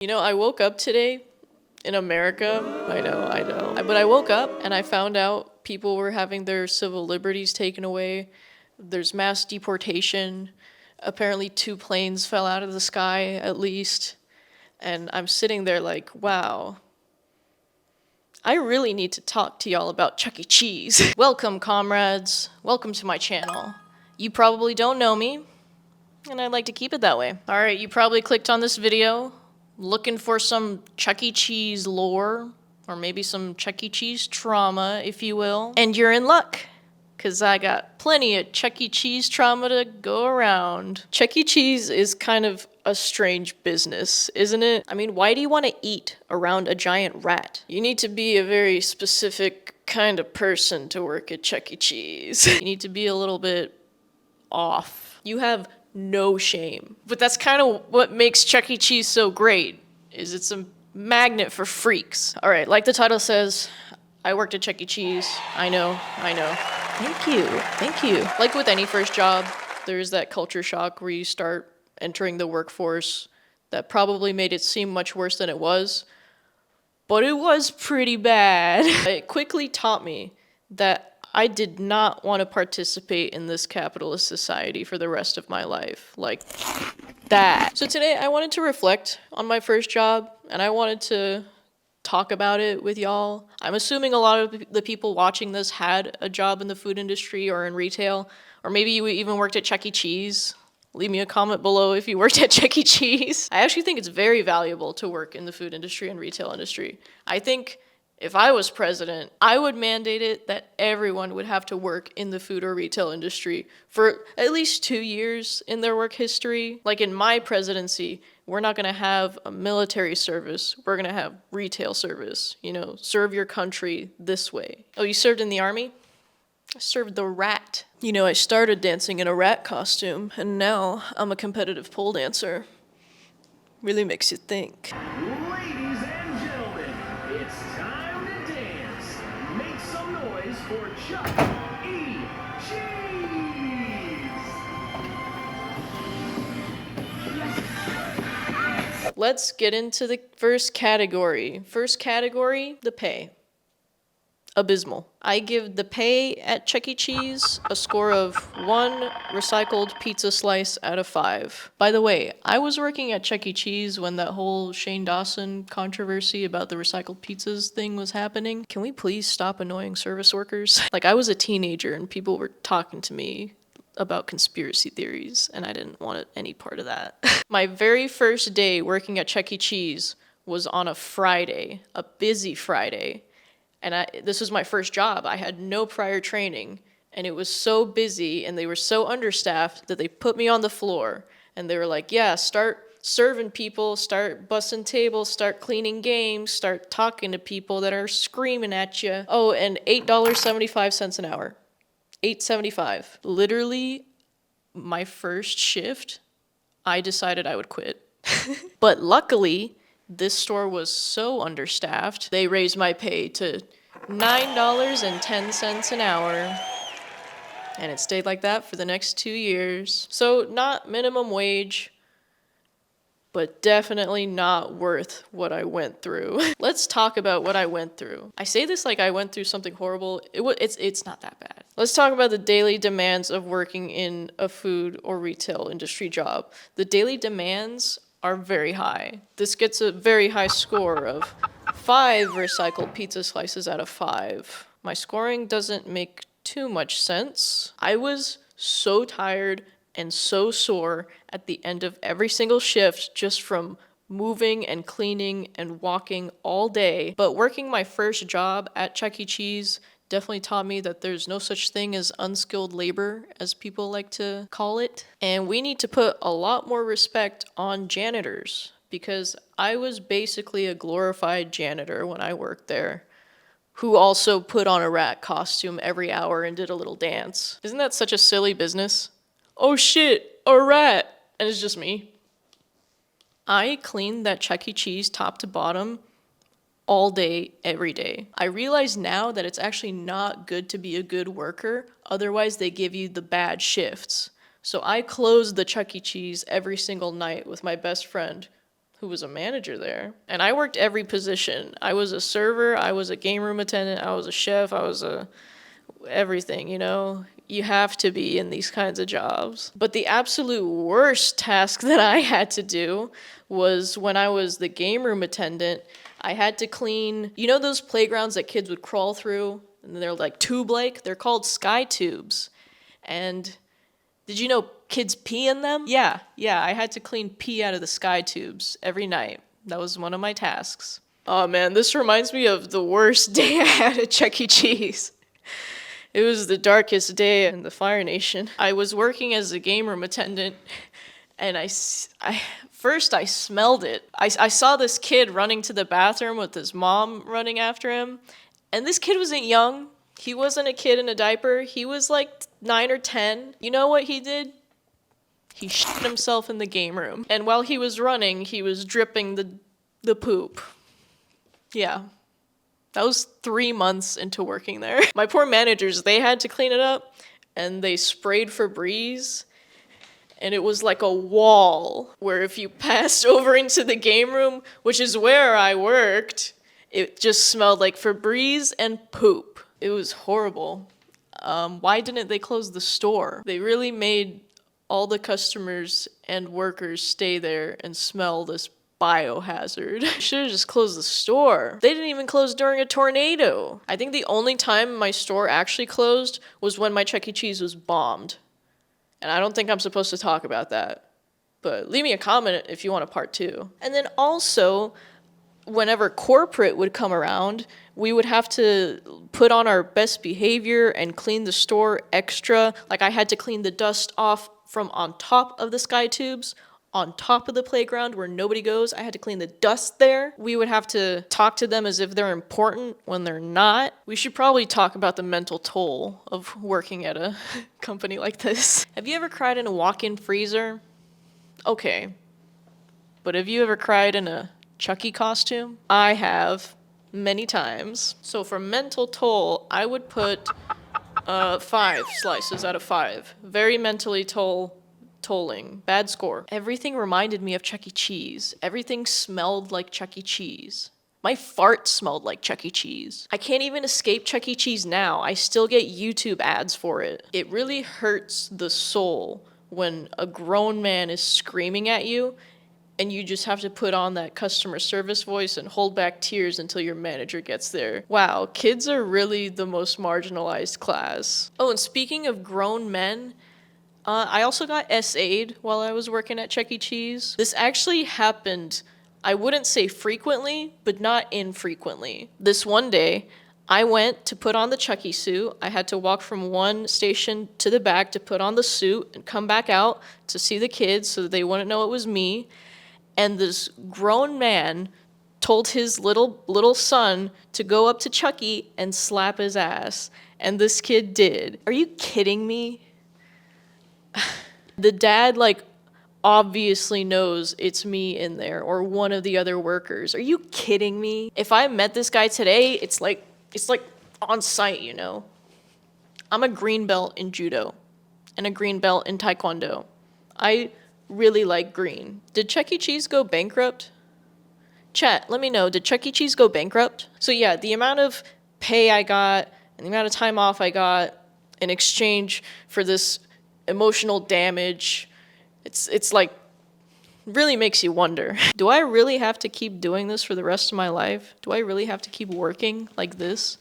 You know, I woke up today in America. I know. But I woke up and I found out people were having their civil liberties taken away. There's mass deportation. Apparently, 2 planes fell out of the sky, at least. And I'm sitting there like, wow, I really need to talk to y'all about Chuck E. Cheese. Welcome, comrades. Welcome to my channel. You probably don't know me, and I'd like to keep it that way. All right, you probably clicked on this video looking for some Chuck E. Cheese lore, or maybe some Chuck E. Cheese trauma, if you will. And you're in luck, because I got plenty of Chuck E. Cheese trauma to go around. Chuck E. Cheese is kind of a strange business, isn't it? I mean, why do you want to eat around a giant rat? You need to be a very specific kind of person to work at Chuck E. Cheese. You need to be a little bit off. You have no shame. But that's kind of what makes Chuck E. Cheese so great, is it's a magnet for freaks. All right, like the title says, I worked at Chuck E. Cheese. I know. Thank you. Like with any first job, there's that culture shock where you start entering the workforce that probably made it seem much worse than it was. But it was pretty bad. It quickly taught me that I did not want to participate in this capitalist society for the rest of my life. Like that. So today I wanted to reflect on my first job, and I wanted to talk about it with y'all. I'm assuming a lot of the people watching this had a job in the food industry or in retail, or maybe you even worked at Chuck E. Cheese. Leave me a comment below if you worked at Chuck E. Cheese. I actually think it's very valuable to work in the food industry and retail industry. I think if I was president, I would mandate it that everyone would have to work in the food or retail industry for at least 2 years in their work history. Like in my presidency, we're not gonna have a military service, we're gonna have retail service. You know, serve your country this way. Oh, you served in the army? I served the rat. You know, I started dancing in a rat costume, and now I'm a competitive pole dancer. Really makes you think. Ladies and gentlemen, it's time to dance. Make some noise for Chuck E. Cheese. Let's get into the first category. First category, the pay. Abysmal. I give the pay at Chuck E. Cheese a score of 1 recycled pizza slice out of 5. By the way, I was working at Chuck E. Cheese when that whole Shane Dawson controversy about the recycled pizzas thing was happening. Can we please stop annoying service workers? Like, I was a teenager and people were talking to me about conspiracy theories, and I didn't want any part of that. My very first day working at Chuck E. Cheese was on a Friday, a busy Friday. And this was my first job. I had no prior training, and it was so busy, and they were so understaffed that they put me on the floor, and they were like, yeah, start serving people, start bussing tables, start cleaning games, start talking to people that are screaming at you. Oh, and $8.75 an hour. $8.75. Literally, my first shift, I decided I would quit. But luckily, this store was so understaffed, they raised my pay to $9.10 an hour. And it stayed like that for the next 2 years. So not minimum wage, but definitely not worth what I went through. Let's talk about what I went through. I say this like I went through something horrible. It's not that bad. Let's talk about the daily demands of working in a food or retail industry job. The daily demands are very high. This gets a very high score of 5 recycled pizza slices out of 5. My scoring doesn't make too much sense. I was so tired and so sore at the end of every single shift just from moving and cleaning and walking all day. But working my first job at Chuck E. Cheese definitely taught me that there's no such thing as unskilled labor, as people like to call it. And we need to put a lot more respect on janitors, because I was basically a glorified janitor when I worked there, who also put on a rat costume every hour and did a little dance. Isn't that such a silly business? Oh shit, a rat! And it's just me. I cleaned that Chuck E. Cheese top to bottom all day, every day. I realize now that it's actually not good to be a good worker, otherwise they give you the bad shifts. So I closed the Chuck E. Cheese every single night with my best friend, who was a manager there. And I worked every position. I was a server, I was a game room attendant, I was a chef, I was a everything, you know? You have to be in these kinds of jobs. But the absolute worst task that I had to do was when I was the game room attendant, I had to clean, you know those playgrounds that kids would crawl through? And they're like tube-like? They're called sky tubes. And did you know kids pee in them? Yeah, I had to clean pee out of the sky tubes every night. That was one of my tasks. Oh man, this reminds me of the worst day I had at Chuck E. Cheese. It was the darkest day in the Fire Nation. I was working as a game room attendant, and first I smelled it. I saw this kid running to the bathroom with his mom running after him, and this kid wasn't young. He wasn't a kid in a diaper. He was like 9 or 10. You know what he did? He shit himself in the game room. And while he was running, he was dripping the poop. Yeah. That was 3 months into working there. My poor managers, they had to clean it up, and they sprayed Febreze, and it was like a wall where if you passed over into the game room, which is where I worked, it just smelled like Febreze and poop. It was horrible. Why didn't they close the store? They really made all the customers and workers stay there and smell this biohazard. Should have just closed the store. They didn't even close during a tornado. I think the only time my store actually closed was when my Chuck E. Cheese was bombed. And I don't think I'm supposed to talk about that. But leave me a comment if you want a part 2. And then also, whenever corporate would come around, we would have to put on our best behavior and clean the store extra. Like I had to clean the dust off from on top of the sky tubes, on top of the playground where nobody goes. I had to clean the dust there. We would have to talk to them as if they're important when they're not. We should probably talk about the mental toll of working at a company like this. Have you ever cried in a walk-in freezer? Okay. But have you ever cried in a Chucky costume? I have, many times. So for mental toll, I would put 5 slices out of 5. Very mentally tolling. Bad score. Everything reminded me of Chuck E. Cheese. Everything smelled like Chuck E. Cheese. My fart smelled like Chuck E. Cheese. I can't even escape Chuck E. Cheese now. I still get YouTube ads for it. It really hurts the soul when a grown man is screaming at you and you just have to put on that customer service voice and hold back tears until your manager gets there. Wow, kids are really the most marginalized class. Oh, and speaking of grown men, I also got SA'd while I was working at Chuck E. Cheese. This actually happened, I wouldn't say frequently, but not infrequently. This one day, I went to put on the Chuck E. suit. I had to walk from one station to the back to put on the suit and come back out to see the kids so that they wouldn't know it was me. And this grown man told his little son to go up to Chucky and slap his ass. And this kid did. Are you kidding me? The dad, like, obviously knows it's me in there or one of the other workers. Are you kidding me? If I met this guy today, it's like on site, you know? I'm a green belt in judo and a green belt in taekwondo. I really like green. Did Chuck E. Cheese go bankrupt? Chat, let me know. Did Chuck E. Cheese go bankrupt? So yeah, the amount of pay I got and the amount of time off I got in exchange for this emotional damage, it's like really makes you wonder. Do I really have to keep doing this for the rest of my life? Do I really have to keep working like this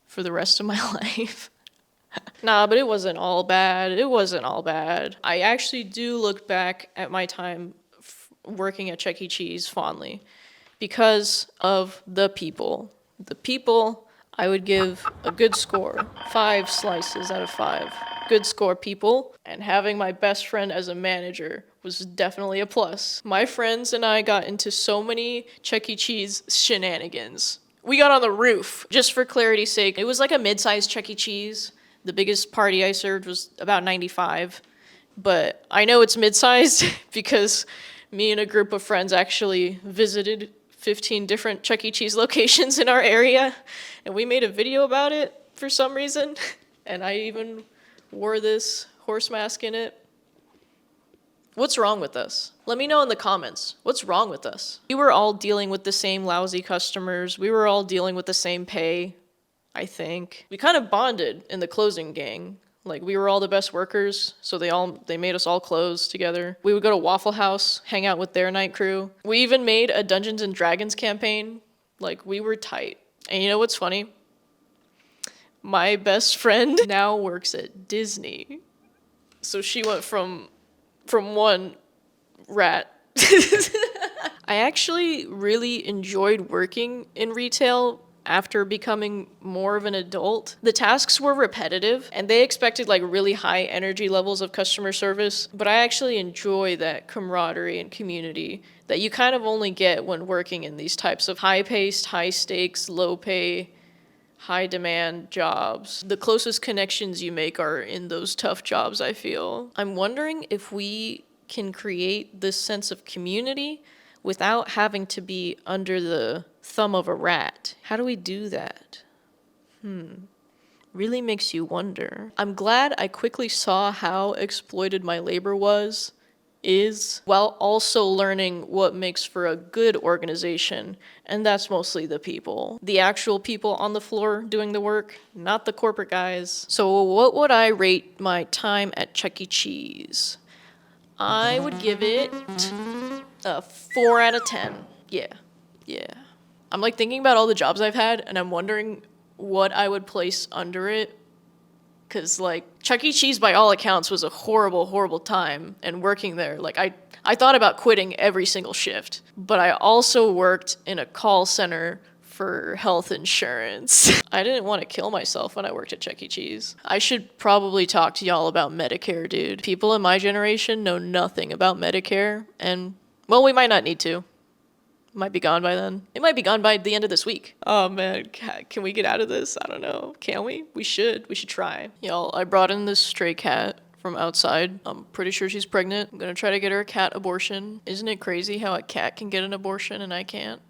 for the rest of my life? Nah, but it wasn't all bad. It wasn't all bad. I actually do look back at my time working at Chuck E. Cheese fondly because of the people. The people, I would give a good score. 5 slices out of 5. Good score, people. And having my best friend as a manager was definitely a plus. My friends and I got into so many Chuck E. Cheese shenanigans. We got on the roof. Just for clarity's sake, it was like a mid-sized Chuck E. Cheese. The biggest party I served was about 95. But I know it's mid-sized because me and a group of friends actually visited 15 different Chuck E. Cheese locations in our area. And we made a video about it for some reason. And I even wore this horse mask in it. What's wrong with us? Let me know in the comments. What's wrong with us? We were all dealing with the same lousy customers. We were all dealing with the same pay, I think. We kind of bonded in the closing gang. Like, we were all the best workers, so they made us all close together. We would go to Waffle House, hang out with their night crew. We even made a Dungeons and Dragons campaign. Like, we were tight. And you know what's funny? My best friend now works at Disney. So she went from one rat. I actually really enjoyed working in retail after becoming more of an adult. The tasks were repetitive and they expected like really high energy levels of customer service, but I actually enjoy that camaraderie and community that you kind of only get when working in these types of high-paced, high-stakes, low-pay, high-demand jobs. The closest connections you make are in those tough jobs, I feel. I'm wondering if we can create this sense of community without having to be under the thumb of a rat. How do we do that? Really makes you wonder. I'm glad I quickly saw how exploited my labor is, while also learning what makes for a good organization, and that's mostly the people. The actual people on the floor doing the work, not the corporate guys. So what would I rate my time at Chuck E. Cheese? I would give it a 4 out of 10. Yeah. I'm like thinking about all the jobs I've had, and I'm wondering what I would place under it. Cause like Chuck E. Cheese by all accounts was a horrible, horrible time, and working there, like I thought about quitting every single shift. But I also worked in a call center for health insurance. I didn't want to kill myself when I worked at Chuck E. Cheese. I should probably talk to y'all about Medicare, dude. People in my generation know nothing about Medicare, and well, we might not need to. Might be gone by then. It might be gone by the end of this week. Oh man, can we get out of this? I don't know. Can we? We should. We should try. Y'all, I brought in this stray cat from outside. I'm pretty sure she's pregnant. I'm gonna try to get her a cat abortion. Isn't it crazy how a cat can get an abortion and I can't?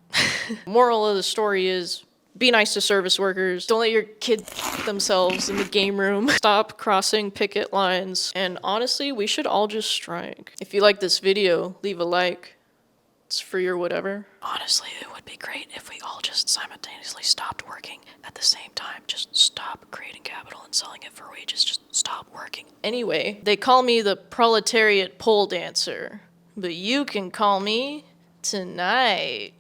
Moral of the story is, be nice to service workers. Don't let your kids themselves in the game room. Stop crossing picket lines. And honestly, we should all just strike. If you like this video, leave a like. It's free or whatever. Honestly, it would be great if we all just simultaneously stopped working at the same time. Just stop creating capital and selling it for wages. Just stop working. Anyway, they call me the proletariat pole dancer, but you can call me tonight.